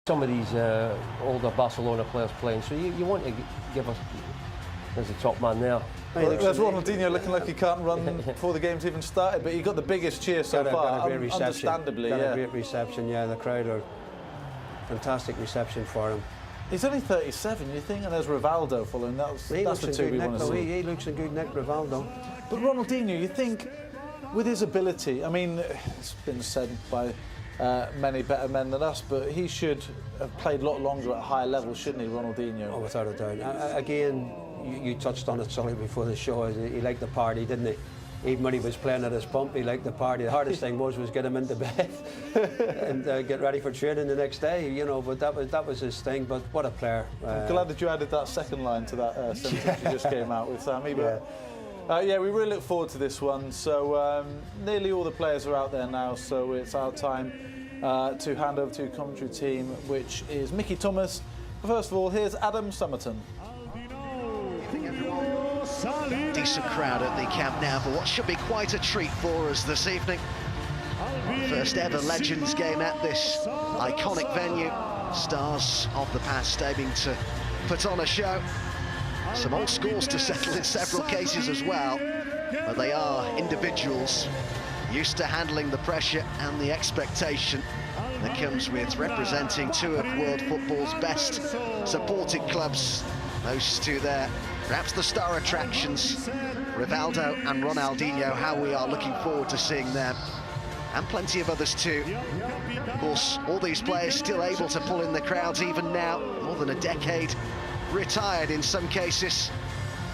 Some of these older Barcelona players playing, so you want to give us as the top man there. Well, there's Ronaldinho looking like he can't run before the game's even started, but he got the biggest cheer so far. Got a great reception. Understandably, got a great reception. Yeah, the crowd are fantastic reception for him. He's only 37, you think, and there's Rivaldo following. That's the two we want to see. He looks a good nick, Rivaldo. But Ronaldinho, you think, with his ability, I mean, it's been said by many better men than us, but he should have played a lot longer at a higher level, shouldn't he, Ronaldinho? Oh, without a doubt. Again, you touched on it, Sully, before the show. He liked the party, didn't he? Even when he was playing at his pump, he liked the party. The hardest thing was get him into bed and get ready for training the next day, you know, but that was his thing. But what a player. I'm glad that you added that second line to that sentence you just came out with, Sammy. But, yeah, we really look forward to this one. So nearly all the players are out there now, so it's our time to hand over to the commentary team, which is Mickey Thomas. But first of all, here's Adam Summerton. Decent crowd at the Camp Nou for what should be quite a treat for us this evening. First ever Legends game at this iconic venue. Stars of the past aiming to put on a show. Some old scores to settle in several cases as well, but they are individuals used to handling the pressure and the expectation that comes with representing two of world football's best supported clubs. Those two there, perhaps the star attractions, Rivaldo and Ronaldinho, how we are looking forward to seeing them. And plenty of others too. Of course, all these players still able to pull in the crowds even now, more than a decade retired in some cases.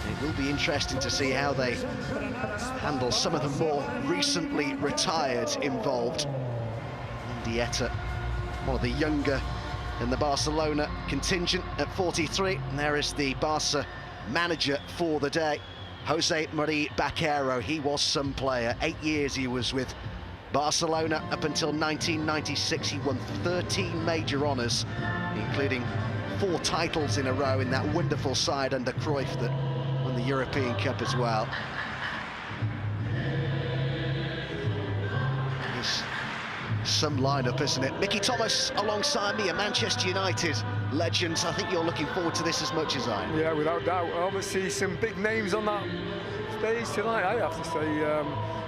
It will be interesting to see how they handle some of the more recently retired involved. Mendieta, one of the younger in the Barcelona contingent at 43, and there is the Barca manager for the day, Jose Maria Baquero. He was some player. 8 years he was with Barcelona up until 1996. He won 13 major honours, including 4 titles in a row in that wonderful side under Cruyff that won the European Cup as well. It's some lineup, isn't it? Mickey Thomas alongside me, a Manchester United legend. I think you're looking forward to this as much as I am. Yeah, without doubt. Obviously, some big names on that stage tonight, I have to say.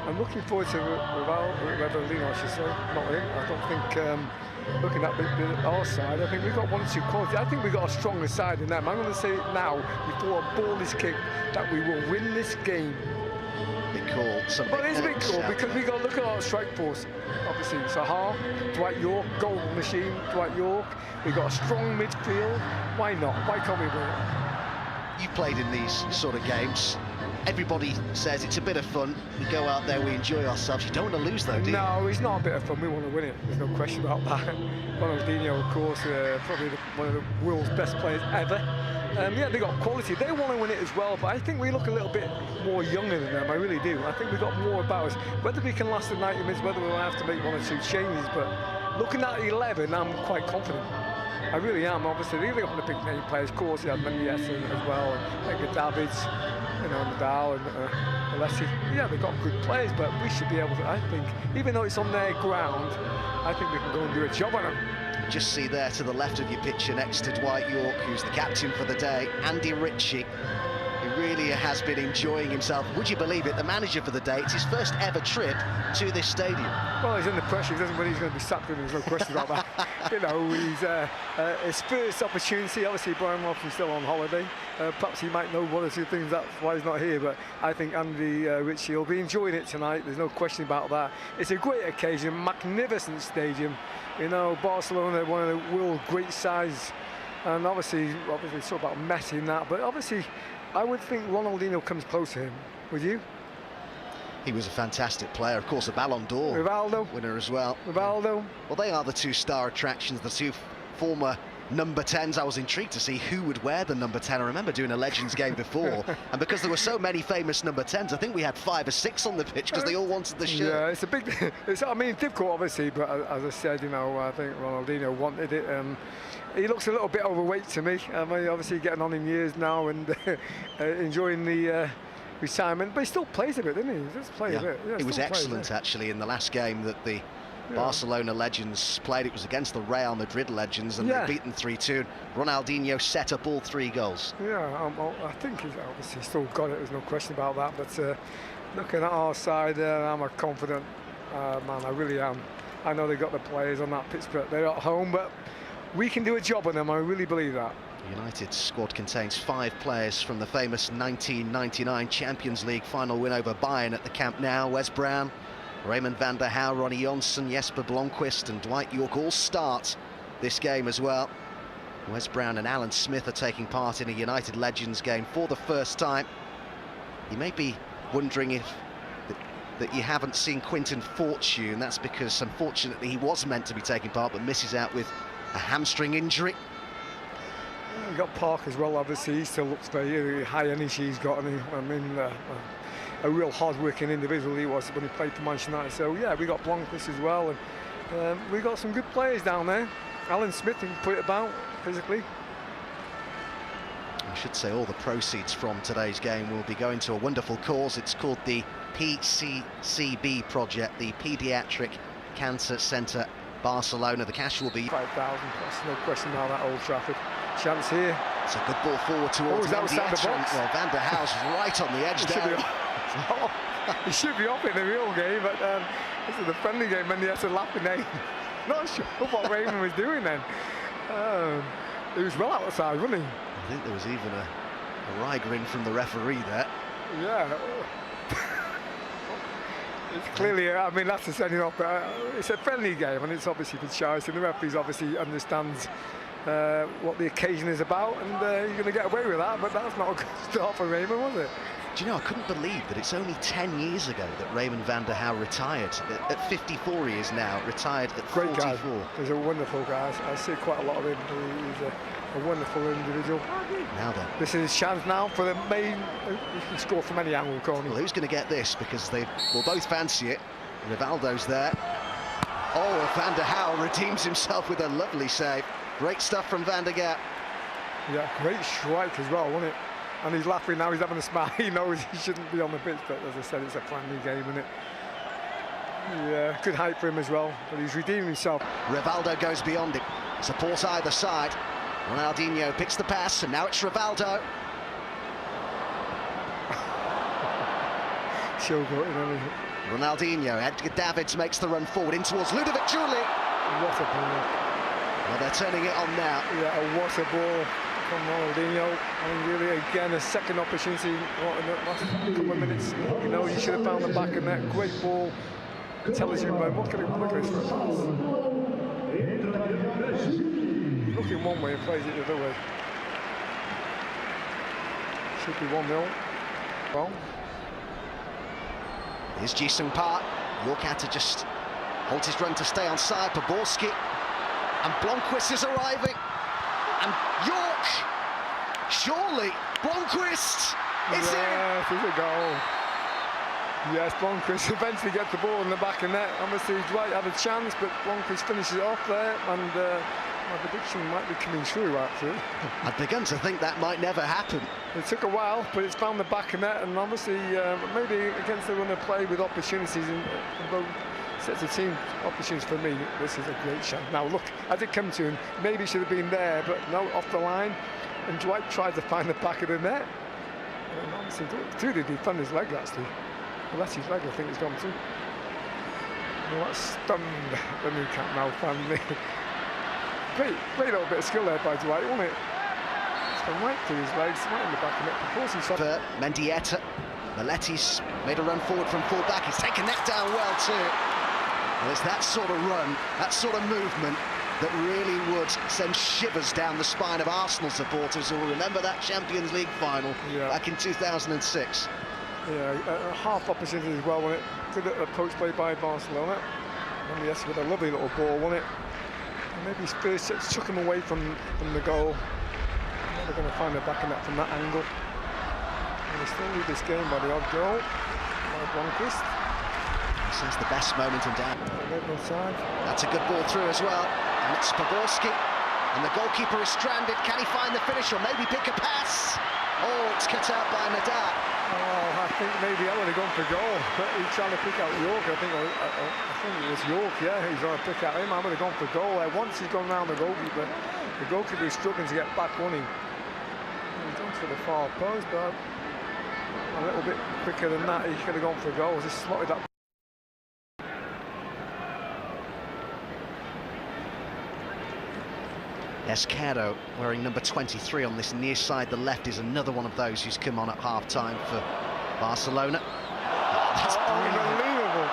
I'm looking forward to Rivaldo, I should say. Not him. I don't think, looking at our side, I think we've got 1 or 2 quality. I think we've got a stronger side than them. I'm going to say it now, before a ball is kicked, that we will win this game. Big call. But it's a big call because we got to look at our strike force. Obviously, Saha, Dwight, Yorke, goal machine, Dwight, Yorke. We've got a strong midfield. Why not? Why can't we win it? You've played in these sort of games. Everybody says it's a bit of fun. We go out there, we enjoy ourselves. You don't want to lose, though, do you? No, it's not a bit of fun. We want to win it. There's no question about that. Ronaldinho, of course, probably one of the world's best players ever. Yeah, they got quality. They want to win it as well, but I think we look a little bit more younger than them. I really do. I think we've got more about us. Whether we can last the 90 minutes, whether we'll have to make 1 or 2 changes, but looking at 11, I'm quite confident. I really am. Obviously, they've got the big name players. Of course, you have Mendieta as well, and Edgar, you know, Nadal and Belletti. Yeah, they've got good players, but we should be able to, I think, even though it's on their ground, I think we can go and do a job on them. Just see there to the left of your picture next to Dwight Yorke, who's the captain for the day, Andy Ritchie, who really has been enjoying himself. Would you believe it, the manager for the day, it's his first ever trip to this stadium. Well, he's under pressure, he doesn't believe he's going to be sacked, there's no question about that. You know, he's his first opportunity. Obviously Brian Robson's still on holiday. Perhaps he might know 1 or 2 things, that's why he's not here, but I think Andy Ritchie will be enjoying it tonight, there's no question about that. It's a great occasion, magnificent stadium. You know, Barcelona, one of the world's great sides, and obviously talk about Messi and that, but obviously I would think Ronaldinho comes close to him. Would you? He was a fantastic player, of course, a Ballon d'Or winner as well. Rivaldo. Well, they are the 2 star attractions, the 2 former number 10s. I was intrigued to see who would wear the number 10. I remember doing a Legends game before, and because there were so many famous number 10s, I think we had 5 or 6 on the pitch because they all wanted the shirt. Yeah, it's a big, I mean, difficult obviously, but as I said, you know, I think Ronaldinho wanted it. He looks a little bit overweight to me. I mean, obviously getting on in years now and enjoying the retirement, but he still plays a bit, doesn't he? He does play a bit. Yeah, he was excellent actually in the last game that the Barcelona legends played. It was against the Real Madrid legends, and they beat them 3-2. Ronaldinho set up all 3 goals. Yeah, I think he's obviously still got it. There's no question about that. But looking at our side, I'm a confident man. I really am. I know they've got the players on that pitch, but they're at home. But we can do a job on them. I really believe that. United's squad contains 5 players from the famous 1999 Champions League final win over Bayern at the Camp Nou. Wes Brown, Raymond van der Hau, Ronnie Johnsen, Jesper Blomqvist and Dwight Yorke all start this game as well. Wes Brown and Alan Smith are taking part in a United Legends game for the first time. You may be wondering that you haven't seen Quinton Fortune. That's because, unfortunately, he was meant to be taking part but misses out with a hamstring injury. We've got Park as well, obviously. He still looks very high energy he's got. And a real hard-working individual he was when he played for Manchester United. So, yeah, we got Blomqvist as well. And we got some good players down there. Alan Smith can put it about physically. I should say all the proceeds from today's game will be going to a wonderful cause. It's called the PCCB project, the Pediatric Cancer Centre Barcelona. The cash will be 5,000 plus, no question about that. Old Trafford. Chance here. It's a good ball forward towards Mendieta. Well, Van der Hau's right on the edge there. He should be off in the real game, but this is the friendly game. Mendieta laughing there. Not sure what Raymond was doing then. He was well outside, wasn't he? I think there was even a riger in from the referee there. Yeah. It's clearly, I mean, that's a sending off. It's a friendly game, and it's obviously for choice, and the referees obviously understands what the occasion is about, and you're going to get away with that, but that's not a good start for Raymond, was it? Do you know, I couldn't believe that it's only 10 years ago that Raymond van der Hau retired. At 54 he is now, retired at 44. Great guy. He's a wonderful guy. I see quite a lot of him. He's a wonderful individual. Now then. This is his chance now for the main. He can score from any angle, can't he? Well, who's going to get this? Because they will both fancy it. Rivaldo's there. Oh, Van der Hau redeems himself with a lovely save. Great stuff from Van der Gap. Yeah, great strike as well, wasn't it? And he's laughing now, he's having a smile. He knows he shouldn't be on the pitch, but as I said, it's a friendly game, isn't it? Yeah, good height for him as well, but he's redeeming himself. Rivaldo goes beyond him. Support either side. Ronaldinho picks the pass, and now it's Rivaldo. So good, isn't it? Ronaldinho, Edgar Davids makes the run forward in towards Ludovic Giuly. What a ball. Well, they're turning it on now. Yeah, what a ball from Ronaldinho. And really, again, a second opportunity in the last couple of minutes. You know, you should have found the back of that. Great ball. Intelligent man. Look at this for a pass. He's looking one way and plays it the other way. Should be 1-0. Well. Here's Ji-sung Park. Yorke had to just hold his run to stay on side. Popescu. And Blomqvist is arriving. And Yorke. Surely. Blomqvist is in. Yes, it's a goal. Yes, Blomqvist eventually gets the ball in the back of net. Obviously, Dwight had a chance, but Blomqvist finishes it off there. And my prediction might be coming true, actually. I'd begun to think that might never happen. It took a while, but it's found the back of net, and obviously maybe against the runner play with opportunities in both sets of team opportunities. For me, this is a great shot. Now look, as it come to him, maybe it should have been there, but no, off the line, and Dwight tried to find the back of the net, and obviously through the defender's leg actually. Well, that's his leg, I think it's gone through. Well, that stunned the new Camp Nou family. Great little bit of skill there by Dwight, wasn't it? Right through his legs, right in the back of it. Of course, he's Mendieta. Belletti's made a run forward from full back. He's taken that down well too. Well, it's that sort of run, that sort of movement that really would send shivers down the spine of Arsenal supporters who will remember that Champions League final back in 2006. Yeah, half opportunity as well, wasn't it? Good approach play by Barcelona. Mendieta with a lovely little ball, wasn't it? And maybe his first set took him away from the goal. They're going to find the back of that from that angle. And they still lead this game by the odd goal by Blomqvist. This is the best moment in down. That's a good ball through as well. And it's Popescu. And the goalkeeper is stranded. Can he find the finish or maybe pick a pass? Oh, it's cut out by Nadal. Oh, I think maybe I would have gone for goal. But he's trying to pick out Yorke. I think it was Yorke, yeah, he's trying to pick out him. I would have gone for goal there. Once he's gone round the goalkeeper is struggling to get back, wasn't he? He's gone for the far post, but a little bit quicker than that, he could have gone for goal. Just slotted that. Escado wearing number 23 on this near side. The left is another one of those who's come on at half-time for Barcelona. Oh, that's unbelievable.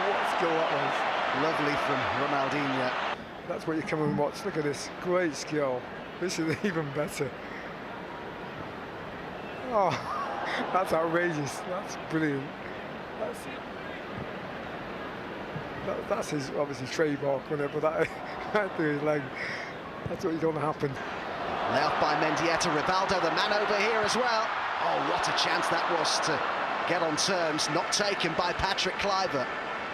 What skill that was. Lovely from Ronaldinho. That's what you come and watch. Look at this, great skill. This is even better. Oh, that's outrageous. That's brilliant. That's his obviously trademark, whenever that right through his leg. That's what you don't happen. Left by Mendieta, Rivaldo, the man over here as well. Oh, what a chance that was to get on terms, not taken by Patrik Kluivert.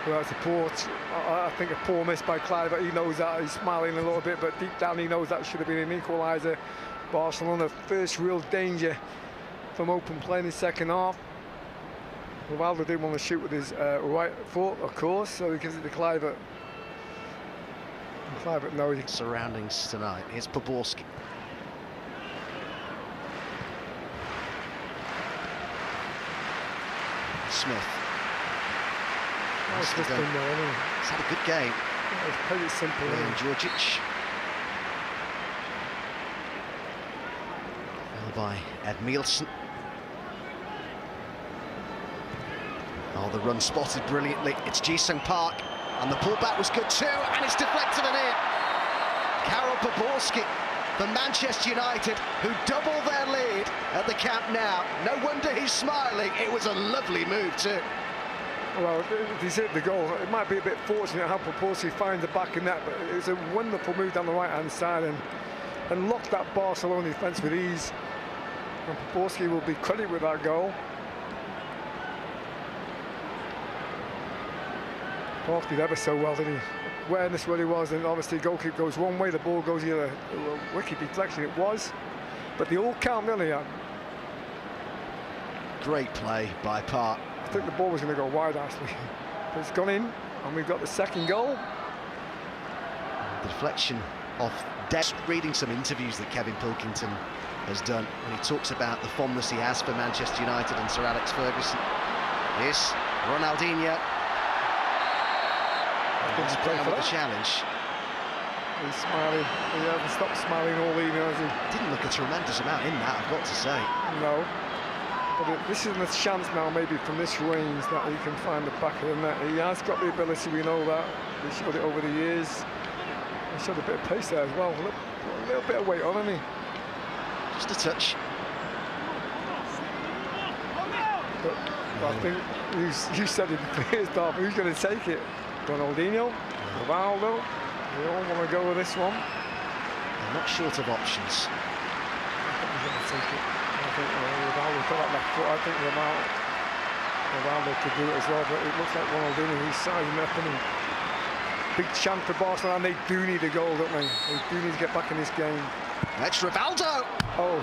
Well, that's I think a poor miss by Kluivert. He knows that, he's smiling a little bit, but deep down he knows that should have been an equaliser. Barcelona, first real danger from open play in the second half. Rivaldo didn't want to shoot with his right foot, of course, so he gives it to Kluivert. Kluivert knows. Surroundings tonight. Here's Popescu. Smith. He's had a good game. It's pretty simple. And Djurdjic. Fell by Edmilson. Oh, the run spotted brilliantly. It's Ji-sung Park. And the pullback was good too, and it's deflected and in. Karel Popescu for Manchester United, who double their lead at the Camp Nou. No wonder he's smiling. It was a lovely move too. Well, he's hit the goal. It might be a bit fortunate how Popescu finds the back of net, but it was a wonderful move down the right-hand side and locked that Barcelona defence with ease. And Popescu will be credited with that goal. Did ever so well, didn't he? Awareness where he was, and obviously goalkeeper goes one way, the ball goes the other. A wicked deflection it was, but they all count, really. Great play by Park. I think the ball was going to go wide, actually, but it's gone in, and we've got the second goal. The deflection of Dehu. Reading some interviews that Kevin Pilkington has done, and he talks about the fondness he has for Manchester United and Sir Alex Ferguson. Here's Ronaldinho. He's playing with the challenge. He's smiling. He hasn't stopped smiling all evening, has he? Didn't look a tremendous amount in that, I've got to say. No. But this isn't a chance now, maybe from this range, that he can find the back of the net. He has got the ability, we know that. He showed it over the years. He showed a bit of pace there as well. A little bit of weight on, hasn't he? Just a touch. But I think you said it first half, who's going to take it? Ronaldinho, Rivaldo, we all want to go with this one. They're not short of options. I think he's going to take it. I think Rivaldo got that left foot. I think Rivaldo could do it as well, but it looks like Ronaldinho, he's sizing up, and big chance for Barcelona, and they do need a goal, don't they? They do need to get back in this game. That's Rivaldo! Oh,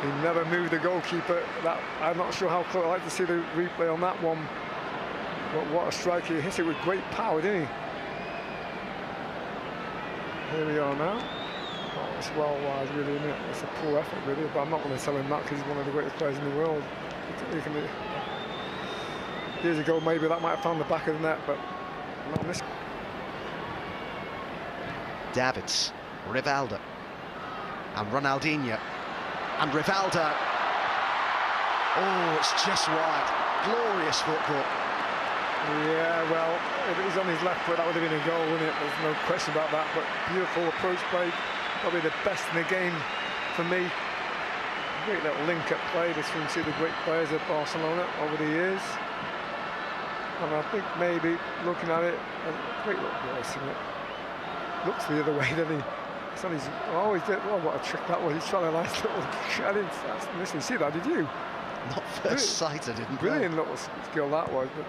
he never moved the goalkeeper. I'm not sure how close. I'd like to see the replay on that one. But what a strike, he hit it with great power, didn't he? Here we are now. Oh, it's well wide, really, isn't it? It's a poor effort, really, but I'm not going to tell him that because he's one of the greatest players in the world. Years ago, maybe that might have found the back of the net, but not this. Davids, Rivaldo, and Ronaldinho, and Rivaldo. Oh, it's just wide. Glorious football. Yeah, well, if it was on his left foot, that would have been a goal, wouldn't it? There's no question about that, but beautiful approach play, probably the best in the game for me. Great little link-up play between two of the great players at Barcelona over the years. And I think maybe, looking at it, a great little voice in it. Looks the other way, doesn't he? It's on his, oh, he did, oh, what a trick that was. He's trying a nice little, I didn't listen, see that, did you? Not first sight, I didn't. Brilliant little skill that was, but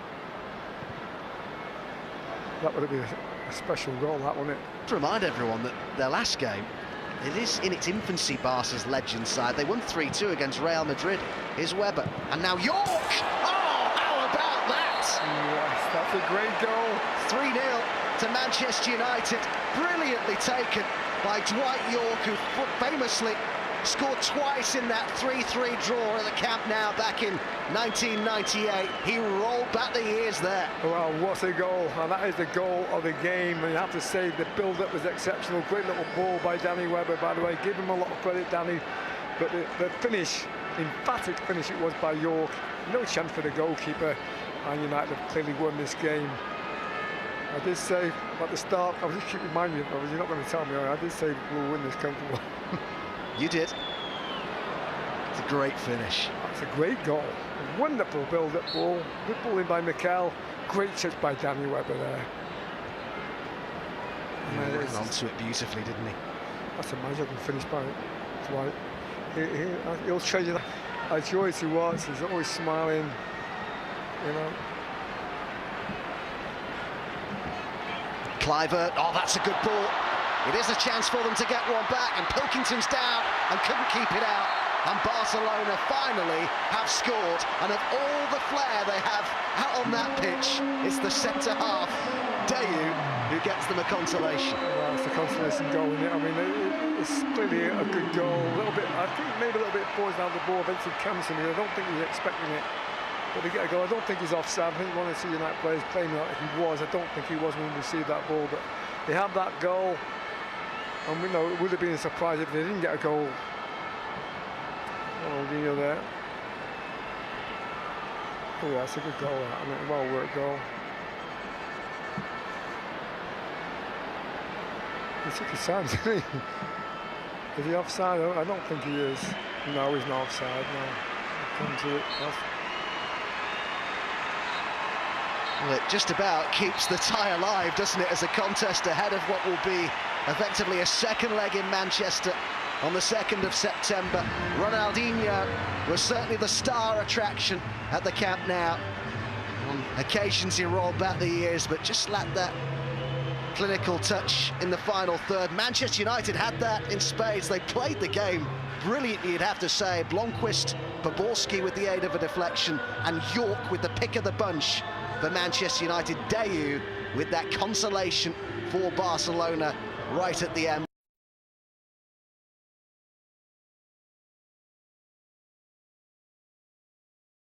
that would have been a special goal, that, wouldn't it? To remind everyone that their last game, It is in its infancy, Barca's legend side. They won 3-2 against Real Madrid. Here's Weber, and now Yorke! Oh, how about that? Yes, that's a great goal. 3-0 to Manchester United. Brilliantly taken by Dwight Yorke, who famously scored twice in that 3-3 draw at the Camp Nou back in 1998. He rolled back the years there. Well, what a goal, and that is the goal of the game. And you have to say the build-up was exceptional. Great little ball by Danny Weber, by the way. Give him a lot of credit, Danny. But the finish, emphatic finish it was by Yorke. No chance for the goalkeeper, and United have clearly won this game. I did say at the start, I was just keep reminding you, you're not going to tell me, I did say we'll win this comfortable. You did. It's a great finish. That's a great goal. A wonderful build-up ball. Good ball in by Miguel. Great touch by Danny Weber there. He went onto it beautifully, didn't he? That's a magical finish by Dwight. He'll treasure that. I joy to watch. He's always smiling. You know. Kluivert. Oh, that's a good ball. It is a chance for them to get one back, and Pilkington's down and couldn't keep it out. And Barcelona finally have scored, and of all the flair they have out on that pitch, it's the centre-half, Dehu, who gets them a consolation. Well, it's a consolation goal, isn't it? I mean, it's clearly a good goal. A little bit, I think maybe a little bit poised out of the ball, eventually comes to me. I don't think he's expecting it. But to get a goal, I don't think he's offside. I think one of the United players playing like he was. I don't think he was when he received that ball, but they have that goal. And we know it would have been a surprise if they didn't get a goal. Ronaldinho there. Oh yeah, that's a good goal. I mean, well-worked goal. He took his time, didn't he? Is he offside? I don't think he is. No, he's not offside. No. Come to it. Well, it just about keeps the tie alive, doesn't it, as a contest ahead of what will be effectively a second leg in Manchester on the 2nd of September. Ronaldinho was certainly the star attraction at the Camp Nou. On occasions he rolled back the years, but just lacked that clinical touch in the final third. Manchester United had that in spades. They played the game brilliantly, you'd have to say. Blomqvist, Boborski with the aid of a deflection, and Yorke with the pick of the bunch for Manchester United. Dehu with that consolation for Barcelona right at the end.